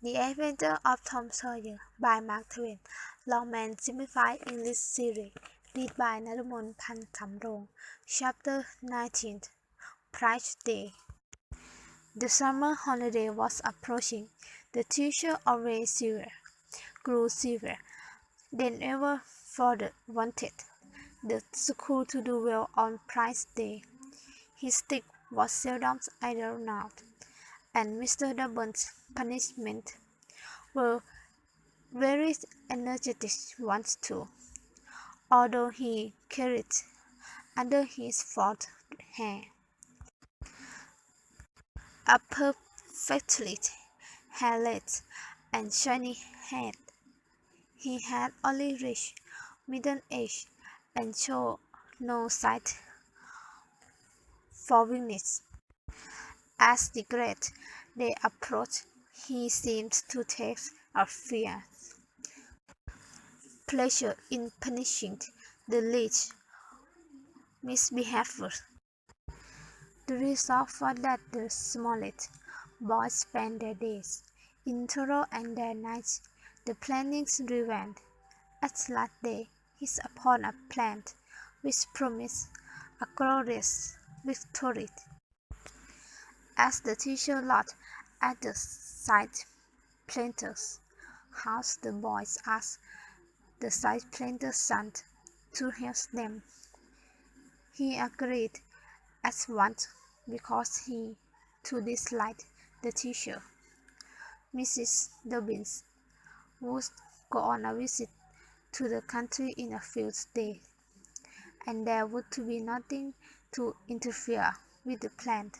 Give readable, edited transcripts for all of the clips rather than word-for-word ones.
The Adventure of Tom Sawyer by Mark Twain. Longman Simplified English Series. Read by Narumon Phan Chapter 19. Prize Day. The summer holiday was approaching. The teacher always grew severe than ever father wanted the school to do well on Prize Day. His stick was seldom ironed out, and Mr. Double's punishment were very energetic ones too, although he carried under his forehead a perfectly hairless and shiny head. He had only reached middle age and showed no sign for weakness. As the great day approached, he seemed to take a fierce pleasure in punishing the least misbehaviour. The result was that the smallest boys spent their days in sorrow and their nights the plannings driven. At last they hit upon a plan which promised a glorious victory. As the teacher looked at the side planter's house, the boys asked the side planter's son to help them. He agreed at once because he too disliked the teacher. Mrs. Dobbins would go on a visit to the country in a few days, and there would be nothing to interfere with the plan.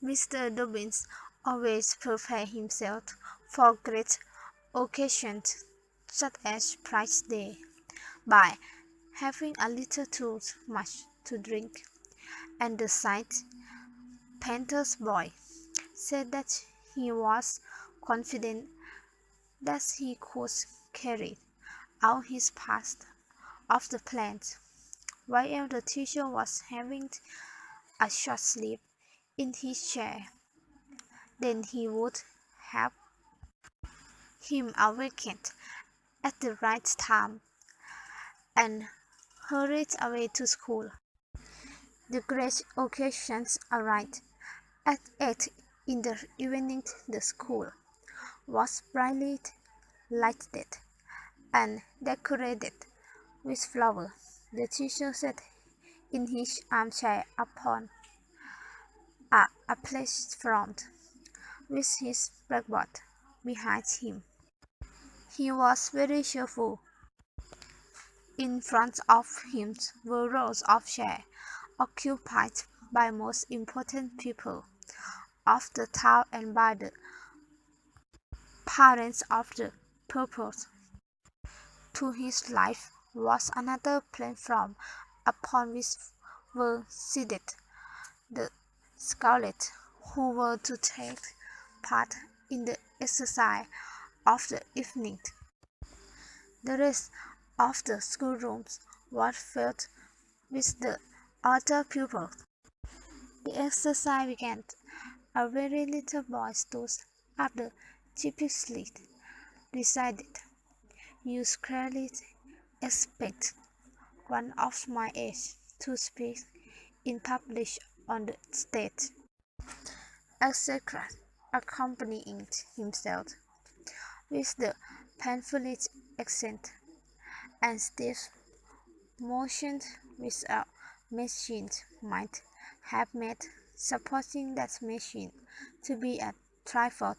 Mr. Dobbins always prepared himself for great occasions such as Prize Day by having a little too much to drink, and the side painter's boy said that he was confident that he could carry out his part of the plan, while the teacher was having a short sleep in his chair. Then he would have him awakened at the right time and hurried away to school. The great occasions arrived. At 8 in the evening the school was brightly lighted and decorated with flowers. The teacher sat in his armchair upon a platform with his blackboard behind him. He was very cheerful. In front of him were rows of chairs occupied by most important people of the town and by the parents of the pupils. To his left was another platform upon which were seated the scholars who were to take part in the exercise of the evening. The rest of the schoolrooms was filled with the other pupils. The exercise began. A very little boy stood up the typically decided, "You scarcely expect one of my age to speak in public on the stage," etc., accompanying himself with the painful accent and stiff motion which a machine might have made, supposing that machine to be a trifle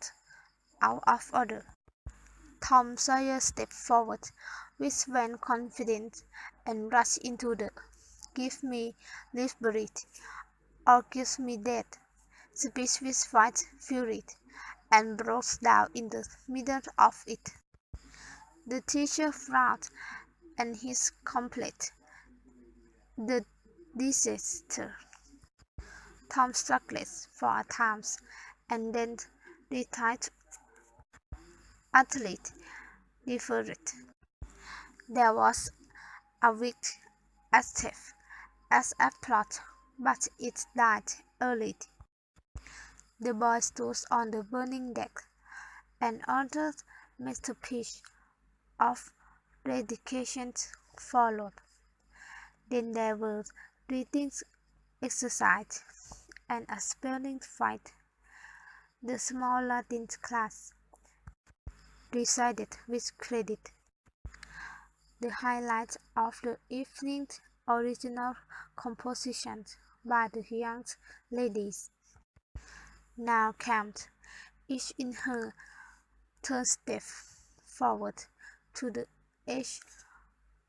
out of order. Tom Sawyer stepped forward with vain confidence and rushed into the "Give me liberty, or give me death" speech with white fury, and broke down in the middle of it. The teacher frowned, and his complete the disaster. Tom struggled for a time, and then retired utterly defeated. There was a weak attempt at a plot, but it died early. The boy stood on the burning deck Another masterpiece of dedication followed. Then there were reading exercise and a spelling fight. The small Latin class decided with credit. The highlight of the evening's original compositions by the young ladies. Now camped, each in her turn step forward to the edge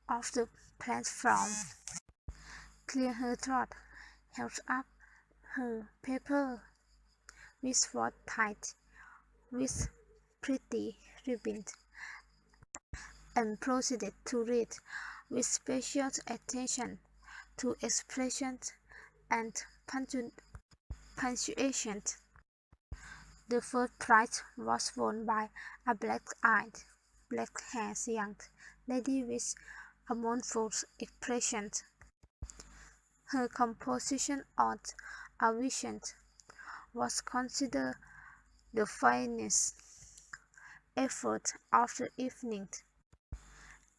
of the platform, clear her throat, held up her paper, which was tied with pretty ribbons, and proceeded to read with special attention to expressions and punctuation. The first prize was won by a black-eyed, black-haired young lady with a mournful expression. Her composition on a vision was considered the finest effort of the evening,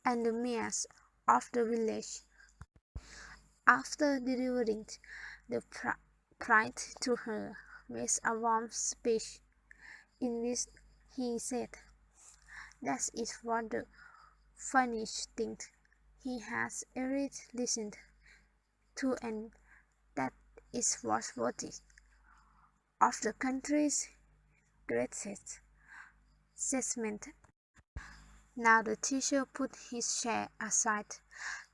and the mayors of the village. After delivering the prize to her, made a warm speech, in which he said, "That is what the funniest thing he has ever listened to, and that is what worthy of the country's greatest assessment." Now the teacher put his chair aside,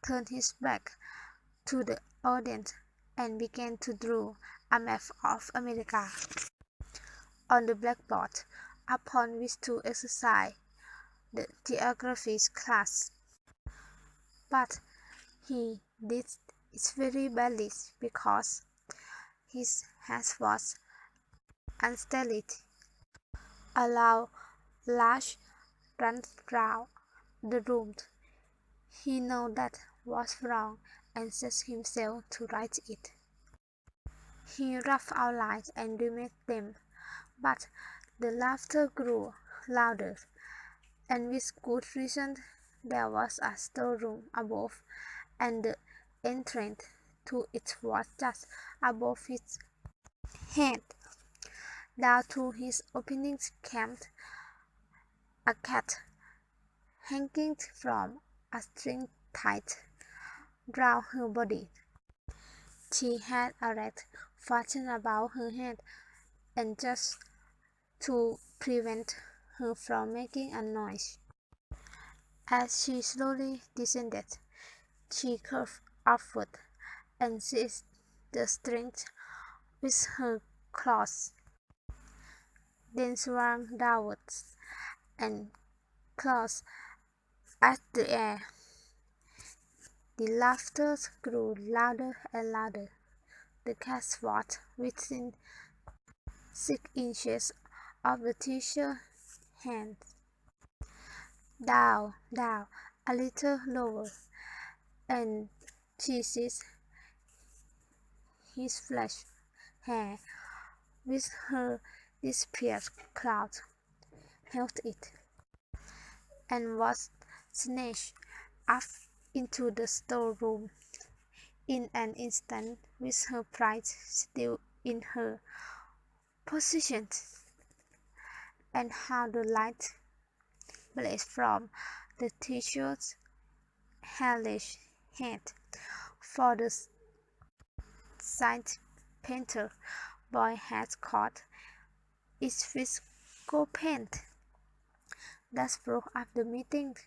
turned his back to the audience, and began to draw a map of America on the blackboard, upon which to exercise the geography class. But he did it very badly because his head was unsteady. A loud laugh ran round the room. He knew that was wrong and set himself to right it. He roughed out lines and remade them, but the laughter grew louder, and with good reason. There was a storeroom above, and the entrance to it was just above his head. Down to his openings came a cat, hanging from a string tied round her body. She had a rat fastened about her head, and just to prevent her from making a noise. As she slowly descended, she curved upward and seized the string with her claws, then swung downwards and claws at the air. The laughter grew louder and louder. The cat was within 6 inches of the teacher's hand. Down, down, a little lower, and she seized his flesh hair with her disappeared cloud, held it, and was snatched up into the storeroom in an instant with her prize still in her possession. And how the light blazed from the teacher's hellish head, for the side painter boy had caught its fiscal paint. Thus broke up the meeting.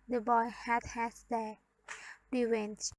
The boy had their revenge.